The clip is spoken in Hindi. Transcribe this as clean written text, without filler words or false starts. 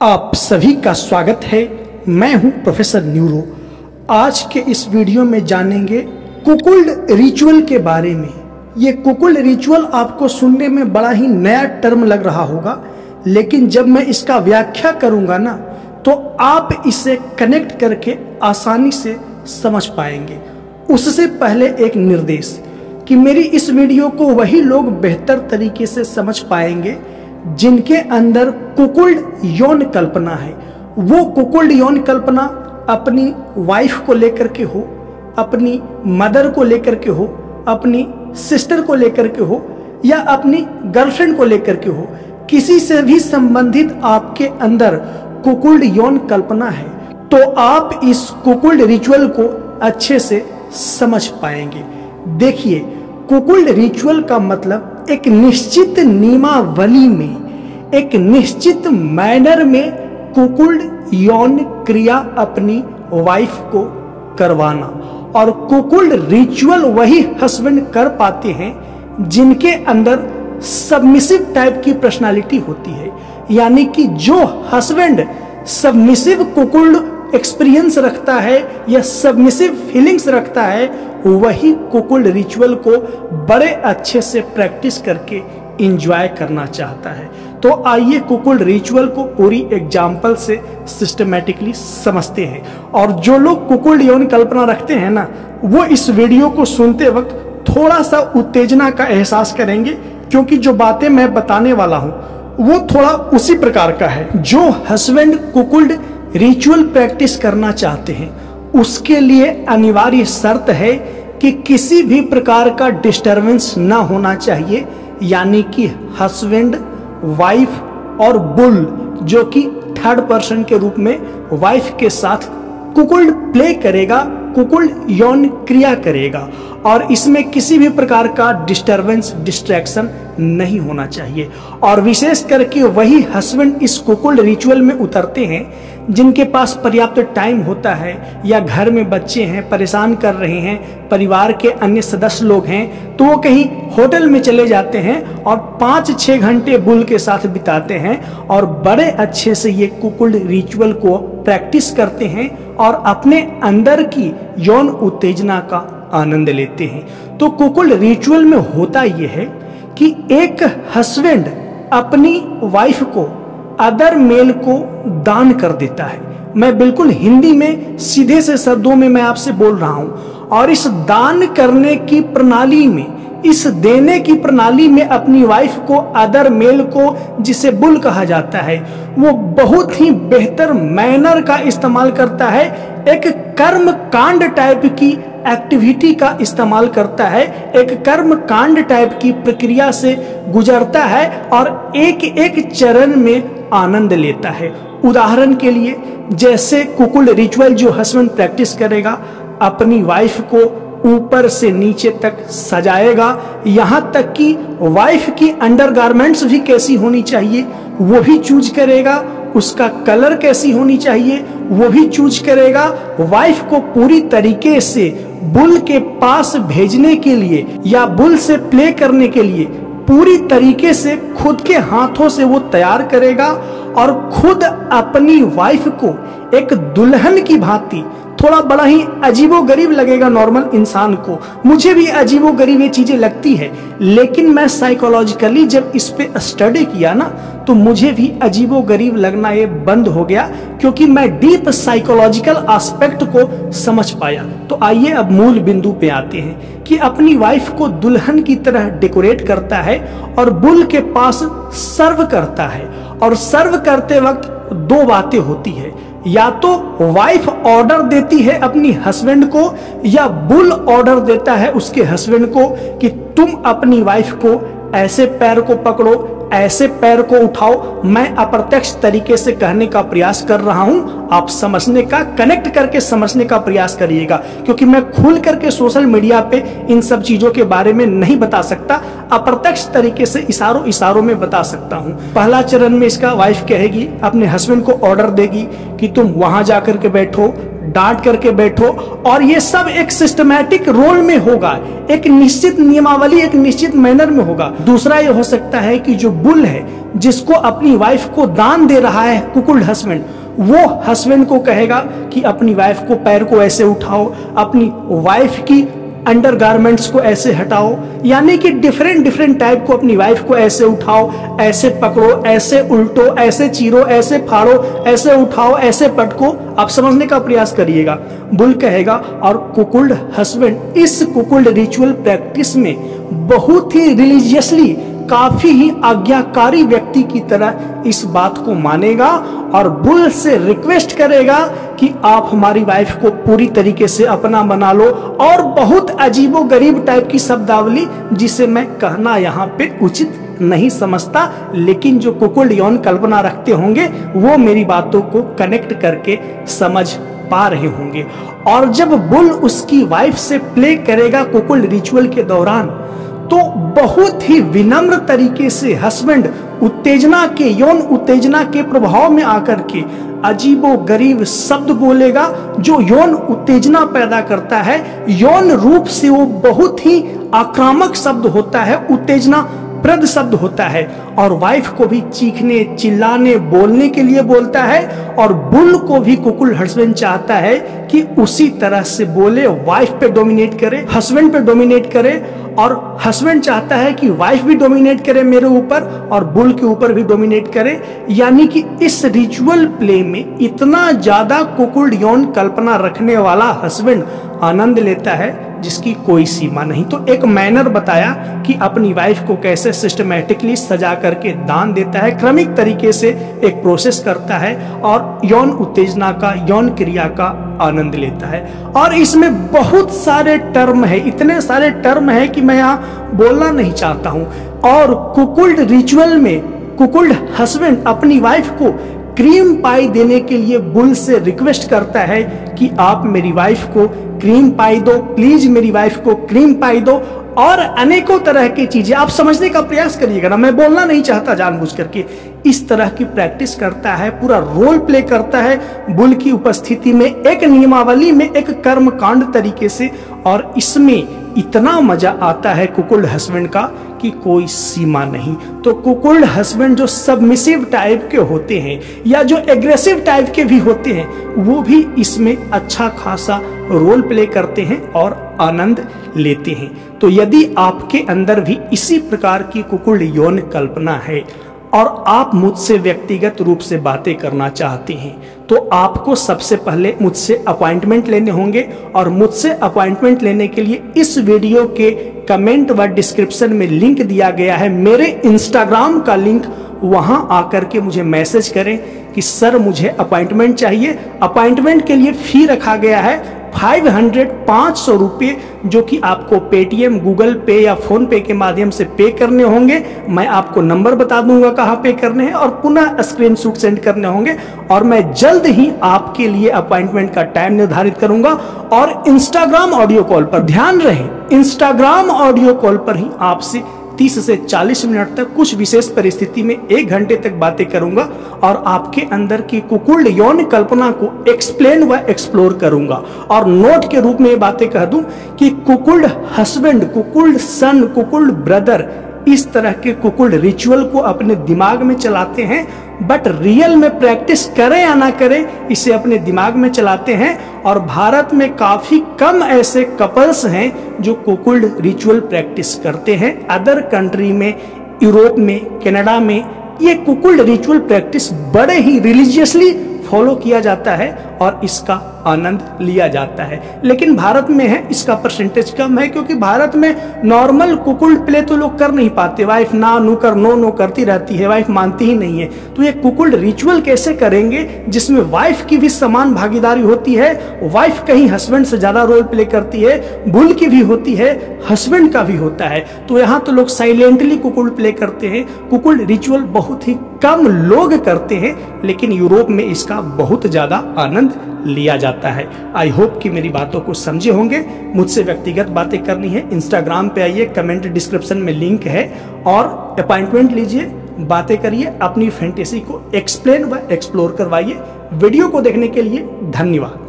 आप सभी का स्वागत है। मैं हूं प्रोफेसर न्यूरो। आज के इस वीडियो में जानेंगे कुकुल्ड रिचुअल के बारे में। ये कुकुल्ड रिचुअल आपको सुनने में बड़ा ही नया टर्म लग रहा होगा, लेकिन जब मैं इसका व्याख्या करूंगा ना तो आप इसे कनेक्ट करके आसानी से समझ पाएंगे। उससे पहले एक निर्देश कि मेरी इस वीडियो को वही लोग बेहतर तरीके से समझ पाएंगे जिनके अंदर कुकुल्ड यौन कल्पना है। वो कुकुल्ड यौन कल्पना अपनी वाइफ को लेकर के हो, अपनी मदर को लेकर के हो, अपनी सिस्टर को लेकर के हो, या अपनी गर्लफ्रेंड को लेकर के हो, किसी से भी संबंधित आपके अंदर कुकुल्ड यौन कल्पना है तो आप इस कुकुल्ड रिचुअल को अच्छे से समझ पाएंगे। देखिए, कुकुल्ड रिचुअल का मतलब एक निश्चित नियमावली में, एक निश्चित मैनर में कुकुल्ड यौन क्रिया अपनी वाइफ को करवाना। और कुकुल्ड रिचुअल वही हस्बैंड कर पाते हैं जिनके अंदर सबमिसिव टाइप की पर्सनालिटी होती है। यानी कि जो हस्बैंड सबमिसिव कुकुल्ड एक्सपीरियंस रखता है या सबमिसिव फीलिंग्स रखता है, वही कुकुल्ड रिचुअल को बड़े अच्छे से प्रैक्टिस करके एंजॉय करना चाहता है। तो आइए कुकुल्ड रिचुअल को पूरी एग्जाम्पल से सिस्टमेटिकली समझते हैं। और जो लोग कुकुल्ड यौन कल्पना रखते हैं ना, वो इस वीडियो को सुनते वक्त थोड़ा सा उत्तेजना का एहसास करेंगे, क्योंकि जो बातें मैं बताने वाला हूं वो थोड़ा उसी प्रकार का है। जो हस्बैंड कुकुल्ड रिचुअल प्रैक्टिस करना चाहते हैं उसके लिए अनिवार्य शर्त है कि किसी भी प्रकार का डिस्टरबेंस ना होना चाहिए। यानी कि हस्बैंड, वाइफ और बुल, जो कि थर्ड पर्सन के रूप में वाइफ के साथ कुकुल्ड प्ले करेगा, कुकुल्ड यौन क्रिया करेगा, और इसमें किसी भी प्रकार का डिस्टरबेंस, डिस्ट्रैक्शन नहीं होना चाहिए। और विशेष करके वही हस्बैंड इस कुकुल्ड रिचुअल में उतरते हैं जिनके पास पर्याप्त टाइम होता है, या घर में बच्चे हैं, परेशान कर रहे हैं, परिवार के अन्य सदस्य लोग हैं, तो वो कहीं होटल में चले जाते हैं और 5-6 घंटे बुल के साथ बिताते हैं और बड़े अच्छे से ये कुकुल्ड रिचुअल को प्रैक्टिस करते हैं और अपने अंदर की यौन उत्तेजना का आनंद लेते हैं। तो कुकुल्ड रिचुअल में होता यह है कि एक हस्बैंड अपनी वाइफ को, अदर मेल को दान कर देता है। मैं बिल्कुल हिंदी में सीधे से शब्दों में मैं आपसे बोल रहा हूं। और इस दान करने की प्रणाली में, इस देने की प्रणाली में अपनी वाइफ को, अदर मेल को, जिसे बुल कहा जाता है, वो बहुत ही बेहतर मैनर का इस्तेमाल करता है। एक कर्म कांड टाइप की एक्टिविटी का इस्तेमाल करता है, एक कर्म कांड टाइप की प्रक्रिया से गुजरता है और एक एक चरण में आनंद लेता है। उदाहरण के लिए, जैसे कुकुल्ड रिचुअल जो हस्बैंड प्रैक्टिस करेगा, अपनी वाइफ को ऊपर से नीचे तक सजाएगा, यहां तक कि वाइफ की अंडरगारमेंट्स भी कैसी होनी चाहिए वो भी चूज करेगा, उसका कलर कैसी होनी चाहिए वो भी चूज करेगा। वाइफ को पूरी तरीके से बुल के पास भेजने के लिए या बुल से प्ले करने के लिए पूरी तरीके से खुद के हाथों से वो तैयार करेगा और खुद अपनी वाइफ को एक दुल्हन की भांति, थोड़ा बड़ा ही अजीबोगरीब लगेगा नॉर्मल इंसान को, मुझे भी अजीबोगरीब ये चीजें लगती है, लेकिन मैं साइकोलॉजिकली जब इस पे स्टडी किया ना तो मुझे भी अजीबोगरीब लगना ये बंद हो गया, क्योंकि मैं डीप साइकोलॉजिकल एस्पेक्ट को समझ पाया। तो आइए अब मूल बिंदु पे आते हैं कि अपनी वाइफ को दुल्हन की तरह डेकोरेट करता है और बुल के पास सर्व करता है। और सर्व करते वक्त दो बातें होती है, या तो वाइफ ऑर्डर देती है अपनी हस्बैंड को, या बुल ऑर्डर देता है उसके हस्बैंड को कि तुम अपनी वाइफ को ऐसे पैर को पकड़ो, ऐसे पैर को उठाओ। मैं अप्रत्यक्ष तरीके से कहने का प्रयास कर रहा हूं, आप समझने का, कनेक्ट करके समझने का प्रयास करिएगा, क्योंकि मैं खुल करके सोशल मीडिया पे इन सब चीजों के बारे में नहीं बता सकता। अप्रत्यक्ष तरीके से इशारों में बता सकता हूँ। पहला चरण में इसका वाइफ कहेगी, अपने हस्बैंड को ऑर्डर देगी कि तुम वहां जाकर के बैठो, डांट करके बैठो, और ये सब एक सिस्टमैटिक रोल में होगा, एक निश्चित नियमावली, एक निश्चित मैनर में होगा। दूसरा ये हो सकता है कि जो बुल है, जिसको अपनी वाइफ को दान दे रहा है कुकुल्ड हस्बैंड, वो हस्बैंड को कहेगा कि अपनी वाइफ को पैर को ऐसे उठाओ, अपनी वाइफ की अंडरगारमेंट्स को ऐसे हटाओ, यानी कि डिफरेंट टाइप को अपनी वाइफ को ऐसे उठाओ, ऐसे पकड़ो, ऐसे उल्टो, ऐसे चीरो, ऐसे फाड़ो, ऐसे उठाओ, ऐसे पटको। आप समझने का प्रयास करिएगा, बुल कहेगा। और कुकुल्ड हस्बैंड इस कुकुल्ड रिचुअल प्रैक्टिस में बहुत ही रिलीजियसली, काफी ही आज्ञाकारी व्यक्ति की तरह इस बात को मानेगा और बुल से रिक्वेस्ट करेगा कि आप हमारी वाइफ को पूरी तरीके से अपना बना लो, और बहुत अजीबो गरीब टाइप की शब्दावली जिसे मैं कहना यहाँ पे उचित नहीं समझता, लेकिन जो कुकुल्ड यौन कल्पना रखते होंगे वो मेरी बातों को कनेक्ट करके समझ पा रहे होंगे। और जब बुल उसकी वाइफ से प्ले करेगा कुकुल्ड रिचुअल के दौरान, तो बहुत ही विनम्र तरीके से हस्बैंड उत्तेजना के, यौन उत्तेजना के प्रभाव में आकर के अजीबो गरीब शब्द बोलेगा, जो यौन उत्तेजना पैदा करता है। यौन रूप से वो बहुत ही आक्रामक शब्द होता है, उत्तेजना प्रद शब्द होता है, और वाइफ को भी चीखने, चिल्लाने, बोलने के लिए बोलता है। और बुल को भी कुकुल्ड हस्बैंड चाहता है कि उसी तरह से बोले, वाइफ पे डोमिनेट करे, हस्बैंड पे डोमिनेट करे, और हस्बैंड चाहता है कि वाइफ भी डोमिनेट करे मेरे ऊपर और बुल के ऊपर भी डोमिनेट करे। यानी कि इस रिचुअल प्ले में इतना ज्यादा कुकुल्ड यौन कल्पना रखने वाला हस्बैंड आनंद लेता है जिसकी कोई सीमा नहीं। तो एक मैनर बताया कि अपनी वाइफ को कैसे सिस्टमैटिकली सजा करके दान देता है, क्रमिक तरीके से एक प्रोसेस करता है और यौन उत्तेजना का, यौन क्रिया का आनंद लेता है। और इसमें बहुत सारे टर्म है, इतने सारे टर्म है कि मैं यहाँ बोलना नहीं चाहता हूँ। और कुकुल्ड रिचुअल में कुकुल्ड हस्बैंड अपनी वाइफ को क्रीम पाई देने के लिए बुल से रिक्वेस्ट करता है कि आप मेरी वाइफ को क्रीम पाई दो, प्लीज मेरी वाइफ को क्रीम पाई दो, और अनेकों तरह की चीजें। आप समझने का प्रयास करिएगा ना, मैं बोलना नहीं चाहता जानबूझ करके। इस तरह की प्रैक्टिस करता है, पूरा रोल प्ले करता है बुल की उपस्थिति में, एक नियमावली में, एक कर्मकांड तरीके से। और इसमें इतना मजा आता है कुकुल्ड हस्बैंड का कि कोई सीमा नहीं। तो कुकुल्ड हस्बैंड जो सबमिसिव टाइप के होते हैं या जो एग्रेसिव टाइप के भी होते हैं, वो भी इसमें अच्छा खासा रोल प्ले करते हैं और आनंद लेते हैं। तो यदि आपके अंदर भी इसी प्रकार की कुकुल्ड यौन कल्पना है और आप मुझसे व्यक्तिगत रूप से बातें करना चाहते हैं, तो आपको सबसे पहले मुझसे अपॉइंटमेंट लेने होंगे। और मुझसे अपॉइंटमेंट लेने के लिए इस वीडियो के कमेंट व डिस्क्रिप्शन में लिंक दिया गया है, मेरे इंस्टाग्राम का लिंक, वहां आकर के मुझे मैसेज करें कि सर मुझे अपॉइंटमेंट चाहिए। अपॉइंटमेंट के लिए फी रखा गया है 500 रुपये, जो कि आपको पेटीएम, गूगल पे या फोन पे के माध्यम से पे करने होंगे। मैं आपको नंबर बता दूंगा कहाँ पे करने हैं और पुनः स्क्रीनशॉट सेंड करने होंगे। और मैं जल्द ही आपके लिए अपॉइंटमेंट का टाइम निर्धारित करूंगा। और इंस्टाग्राम ऑडियो कॉल पर ध्यान रहे, इंस्टाग्राम ऑडियो कॉल पर ही आपसे 30 से 40 मिनट तक कुछ विशेष परिस्थिति में 1 घंटे तक बातें करूंगा और आपके अंदर की कुकुल्ड यौन कल्पना को एक्सप्लेन व एक्सप्लोर करूंगा। और नोट के रूप में ये बातें कह दूं कि कुकुल्ड हस्बैंड, कुकुल्ड सन, कुकुल्ड ब्रदर इस तरह के कुकुल्ड रिचुअल को अपने दिमाग में चलाते हैं, बट रियल में प्रैक्टिस करें या ना करें इसे अपने दिमाग में चलाते हैं। और भारत में काफी कम ऐसे कपल्स हैं जो कुकुल्ड रिचुअल प्रैक्टिस करते हैं। अदर कंट्री में, यूरोप में, कनाडा में ये कुकुल्ड रिचुअल प्रैक्टिस बड़े ही रिलीजियसली फॉलो किया जाता है और इसका आनंद लिया जाता है। लेकिन भारत में है, इसका परसेंटेज कम है, क्योंकि भारत में नॉर्मल कुकुल्ड प्ले तो लोग कर नहीं पाते। वाइफ ना नो कर नो करती रहती है, वाइफ मानती ही नहीं है। तो ये कुकुल्ड रिचुअल कैसे करेंगे जिसमें वाइफ की भी समान भागीदारी होती है, वाइफ कहीं हस्बैंड से ज्यादा रोल प्ले करती है, बुल की भी होती है, हस्बैंड का भी होता है। तो यहाँ तो लोग साइलेंटली कुकुल्ड प्ले करते हैं। कुकुल्ड रिचुअल बहुत ही कम लोग करते हैं, लेकिन यूरोप में इसका बहुत ज्यादा आनंद आनंद लिया जाता है। आई होप कि मेरी बातों को समझे होंगे। मुझसे व्यक्तिगत बातें करनी है, इंस्टाग्राम पे आइए, कमेंट डिस्क्रिप्शन में लिंक है और अपॉइंटमेंट लीजिए, बातें करिए, अपनी फैंटेसी को एक्सप्लेन व एक्सप्लोर करवाइए। वीडियो को देखने के लिए धन्यवाद।